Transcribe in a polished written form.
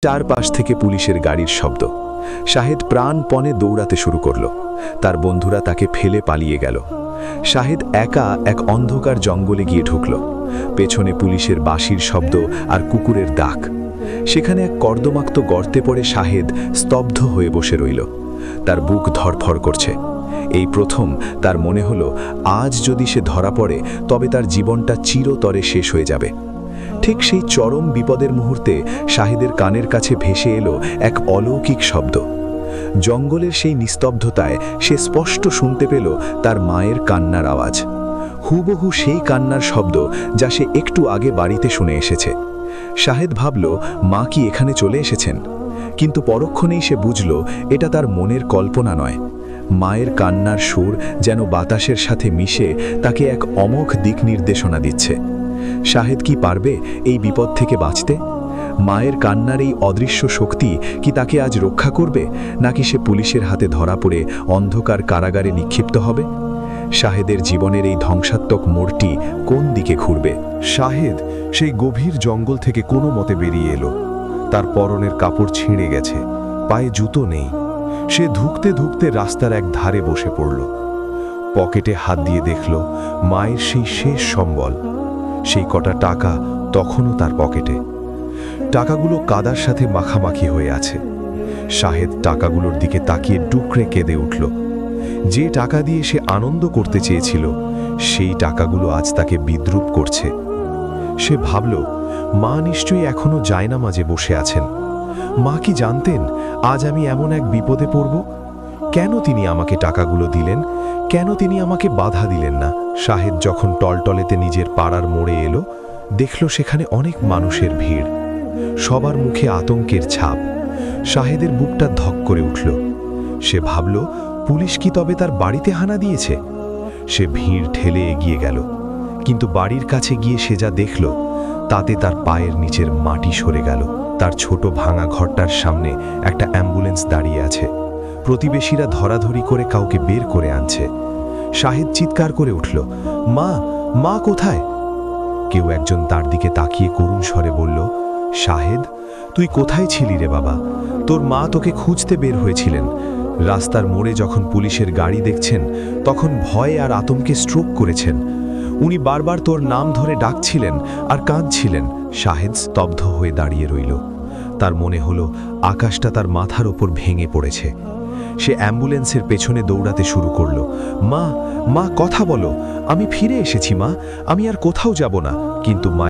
চারপাশ থেকে পুলিশের গাড়ির শব্দ। শাহেদ প্রাণপণে দৌড়াতে শুরু করল। তার বন্ধুরা তাকে ফেলে পালিয়ে গেল। শাহেদ একা এক অন্ধকার জঙ্গলে গিয়ে ঢুকল। পেছনে পুলিশের বাঁশির শব্দ আর কুকুরের ডাক। সেখানে এক কর্দমাক্ত গর্তে পড়ে শাহেদ স্তব্ধ হয়ে বসে রইল। তার বুক ধড়ফড় করছে। এই প্রথম তার মনে হলো, আজ যদি সে ধরা পড়ে তবে তার জীবনটা চিরতরে শেষ হয়ে যাবে। ঠিক সেই চরম বিপদের মুহূর্তে শাহেদের কানের কাছে ভেসে এলো এক অলৌকিক শব্দ। জঙ্গলের সেই নিস্তব্ধতায় সে স্পষ্ট শুনতে পেল তার মায়ের কান্নার আওয়াজ। হুবহু সেই কান্নার শব্দ যা সে একটু আগে বাড়িতে শুনে এসেছে। শাহেদ ভাবল, মা কি এখানে চলে এসেছেন? কিন্তু পরক্ষণেই সে বুঝল এটা তার মনের কল্পনা নয়। মায়ের কান্নার সুর যেন বাতাসের সাথে মিশে তাকে এক অমোঘ দিক নির্দেশনা দিচ্ছে। শাহেদ কি পারবে এই বিপদ থেকে বাঁচতে? মায়ের কান্নার এই অদৃশ্য শক্তি কি তাকে আজ রক্ষা করবে, নাকি সে পুলিশের হাতে ধরা পড়ে অন্ধকার কারাগারে নিক্ষিপ্ত হবে? শাহেদের জীবনের এই ধ্বংসাত্মক মোড়টি কোন দিকে ঘুরবে? শাহেদ সেই গভীর জঙ্গল থেকে কোনো মতে বেরিয়ে এলো। তার পরনের কাপড় ছিঁড়ে গেছে, পায়ে জুতো নেই। সে ধুঁকতে ধুঁকতে রাস্তার এক ধারে বসে পড়ল। পকেটে হাত দিয়ে দেখল মায়ের সেই শেষ সম্বল। সেই কটা টাকা তখনও তার পকেটে। টাকাগুলো কাদার সাথে মাখামাখি হয়ে আছে। শাহেদ টাকাগুলোর দিকে তাকিয়ে ডুকরে কেঁদে উঠল। যে টাকা দিয়ে সে আনন্দ করতে চেয়েছিল, সেই টাকাগুলো আজ তাকে বিদ্রূপ করছে। সে ভাবল, মা নিশ্চয়ই এখনো জায়নামাজে বসে আছেন। মা কি জানতেন আজ আমি এমন এক বিপদে পড়ব? কেন তিনি আমাকে টাকাগুলো দিলেন? কেন তিনি আমাকে বাধা দিলেন না? শাহেদ যখন টলটলেতে নিজের পাড়ার মোড়ে এলো, দেখল সেখানে অনেক মানুষের ভিড়। সবার মুখে আতঙ্কের ছাপ। শাহেদের বুকটা ধক করে উঠল। সে ভাবল, পুলিশ কি তবে তার বাড়িতে হানা দিয়েছে? সে ভিড় ঠেলে এগিয়ে গেল, কিন্তু বাড়ির কাছে গিয়ে সে যা দেখল তাতে তার পায়ের নিচের মাটি সরে গেল। তার ছোট ভাঙা ঘরটার সামনে একটা অ্যাম্বুলেন্স দাঁড়িয়ে আছে। প্রতিবেশীরা ধরাধরি করে কাউকে বের করে আনছে। শাহেদ চিৎকার করে উঠল, মা, মা কোথায়? কেউ একজন তার দিকে তাকিয়ে করুণ স্বরে বলল, শাহেদ, তুই কোথায় ছিলি রে বাবা? তোর মা তোকে খুঁজতে বের হয়েছিলেন। রাস্তার মোড়ে যখন পুলিশের গাড়ি দেখছেন তখন ভয়ে আর আতঙ্কে স্ট্রোক করেছেন। উনি বারবার তোর নাম ধরে ডাকছিলেন আর কাঁদছিলেন। শাহেদ স্তব্ধ হয়ে দাঁড়িয়ে রইল। তার মনে হলো আকাশটা তার মাথার ওপর ভেঙে পড়েছে। সে অ্যাম্বুলেন্সের পেছনে দৌড়াতে শুরু করল। মা, মা কথা বলো, আমি ফিরে এসেছি মা, আমি আর কোথাও যাব না। কিন্তু মা